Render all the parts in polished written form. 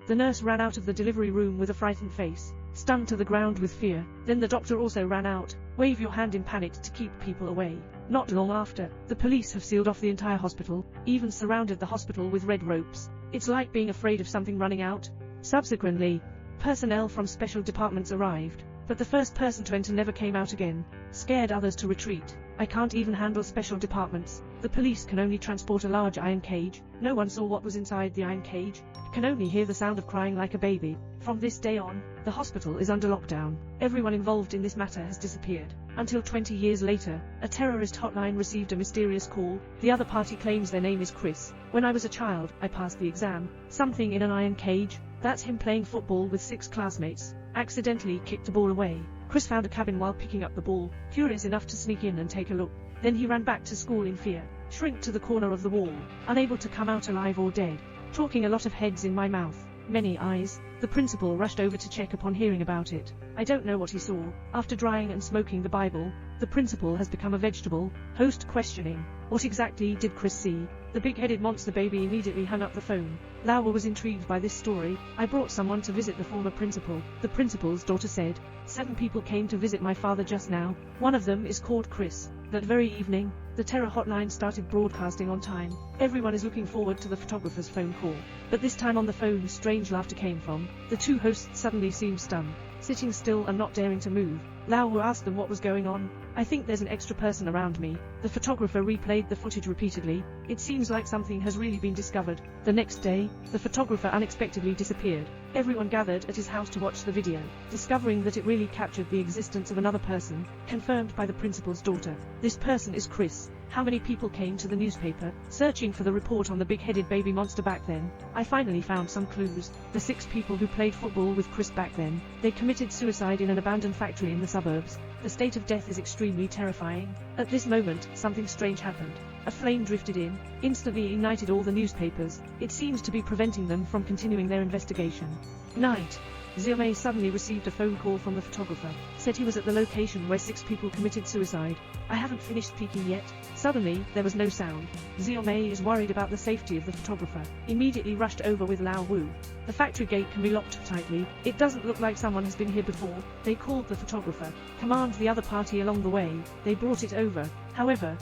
The nurse ran out of the delivery room with a frightened face, stunned to the ground with fear. Then the doctor also ran out. Wave your hand in panic to keep people away. Not long after, the police have sealed off the entire hospital, even surrounded the hospital with red ropes. It's like being afraid of something running out. Subsequently, personnel from special departments arrived, but the first person to enter never came out again, scared others to retreat. I can't even handle special departments. The police can only transport a large iron cage. No one saw what was inside the iron cage. Can only hear the sound of crying like a baby. From this day on, the hospital is under lockdown. Everyone involved in this matter has disappeared. Until 20 years later, a terrorist hotline received a mysterious call. The other party claims their name is Chris. When I was a child, I passed the exam. Something in an iron cage. That's him playing football with 6 classmates. Accidentally kicked the ball away. Chris found a cabin while picking up the ball, curious enough to sneak in and take a look. Then he ran back to school in fear, shrink to the corner of the wall, unable to come out alive or dead. Talking a lot of heads in my mouth, many eyes. The principal rushed over to check upon hearing about it. I don't know what he saw. After drying and smoking the Bible, the principal has become a vegetable. Host questioning, what exactly did Chris see? The big-headed monster baby immediately hung up the phone. Laura was intrigued by this story. I brought someone to visit the former principal. The principal's daughter said, 7 people came to visit my father just now. One of them is called Chris. That very evening, the terror hotline started broadcasting on time. Everyone is looking forward to the photographer's phone call. But this time on the phone, strange laughter came from. The 2 hosts suddenly seemed stunned, sitting still and not daring to move. Laura asked them what was going on. I think there's an extra person around me. The photographer replayed the footage repeatedly. It seems like something has really been discovered. The next day, the photographer unexpectedly disappeared. Everyone gathered at his house to watch the video, discovering that it really captured the existence of another person, confirmed by the principal's daughter. This person is Chris. How many people came to the newspaper, searching for the report on the big-headed baby monster back then? I finally found some clues. The 6 people who played football with Chris back then, they committed suicide in an abandoned factory in the suburbs. The state of death is extremely terrifying. At this moment, something strange happened. A flame drifted in, instantly ignited all the newspapers. It seems to be preventing them from continuing their investigation. Night. Xiaomei suddenly received a phone call from the photographer. Said he was at the location where 6 people committed suicide. I haven't finished speaking yet. Suddenly, there was no sound. Xiaomei is worried about the safety of the photographer. Immediately rushed over with Lao Wu. The factory gate can be locked tightly. It doesn't look like someone has been here before. They called the photographer. Command the other party along the way. They brought it over. However,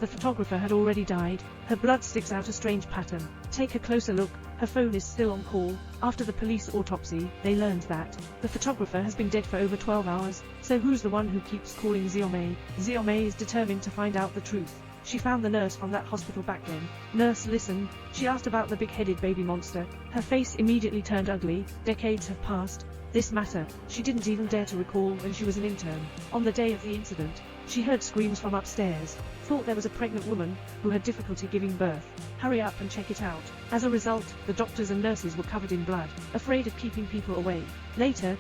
the photographer had already died. Her blood sticks out a strange pattern. Take a closer look. Her phone is still on call. After the police autopsy, they learned that the photographer has been dead for over 12 hours. So who's the one who keeps calling Xiaomei? Xiaomei is determined to find out the truth. She found the nurse from that hospital back then. Nurse listened. She asked about the big-headed baby monster. Her face immediately turned ugly. Decades have passed. This matter, she didn't even dare to recall when she was an intern. On the day of the incident, she heard screams from upstairs. Thought there was a pregnant woman who had difficulty giving birth. Hurry up and check it out. As a result, the doctors and nurses were covered in blood, afraid of keeping people away. Later,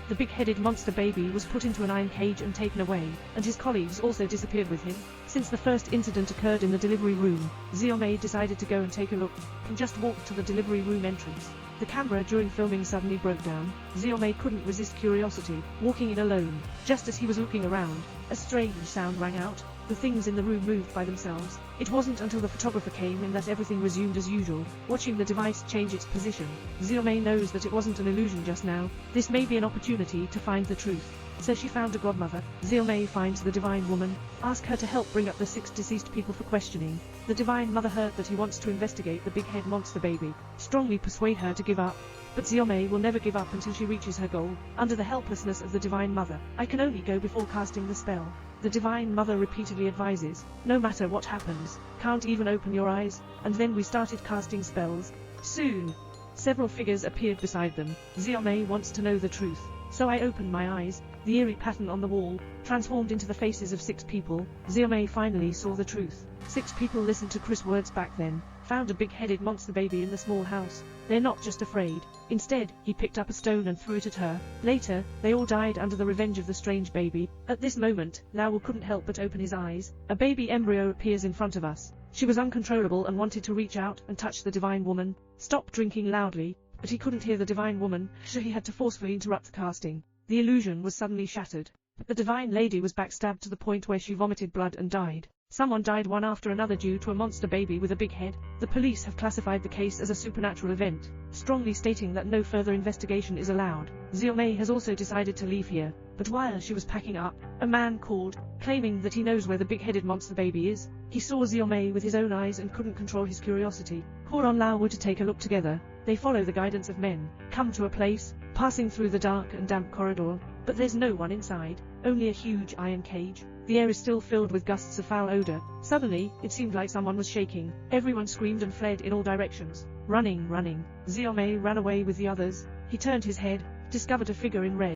the big-headed monster baby was put into an iron cage and taken away, and his colleagues also disappeared with him. Since the first incident occurred in the delivery room, Xiaomei decided to go and take a look, and just walked to the delivery room entrance. The camera during filming suddenly broke down. Xiaomei couldn't resist curiosity, walking in alone. Just as he was looking around, a strange sound rang out. The things in the room moved by themselves. It wasn't until the photographer came in that everything resumed as usual. Watching the device change its position, Xiaomei knows that it wasn't an illusion just now. This may be an opportunity to find the truth. So she found a godmother. Xiaomei finds the divine woman, ask her to help bring up the 6 deceased people for questioning. The divine mother heard that he wants to investigate the big-head monster baby, strongly persuade her to give up. But Xiaomei will never give up until she reaches her goal. Under the helplessness of the divine mother, I can only go before casting the spell. The divine mother repeatedly advises, no matter what happens, can't even open your eyes. And then we started casting spells. Soon, several figures appeared beside them. Xiaomei wants to know the truth. So I opened my eyes. The eerie pattern on the wall transformed into the faces of 6 people. Xiaomei finally saw the truth. 6 people listened to Chris' words back then, found a big-headed monster baby in the small house. They're not just afraid. Instead, he picked up a stone and threw it at her. Later, they all died under the revenge of the strange baby. At this moment, Lao couldn't help but open his eyes. A baby embryo appears in front of us. She was uncontrollable and wanted to reach out and touch the divine woman. Stop drinking loudly. But he couldn't hear the divine woman, so he had to forcefully interrupt the casting. The illusion was suddenly shattered. The divine lady was backstabbed to the point where she vomited blood and died. Someone died one after another due to a monster baby with a big head. The police have classified the case as a supernatural event, strongly stating that no further investigation is allowed. Xiaomei has also decided to leave here, but while she was packing up, a man called, claiming that he knows where the big-headed monster baby is. He saw Xiaomei with his own eyes and couldn't control his curiosity. Hu and Lao were to take a look together. They follow the guidance of men, come to a place, passing through the dark and damp corridor, but there's no one inside, only a huge iron cage. The air is still filled with gusts of foul odor. Suddenly, it seemed like someone was shaking. Everyone screamed and fled in all directions. Running. Xiaomei ran away with the others. He turned his head, discovered a figure in red.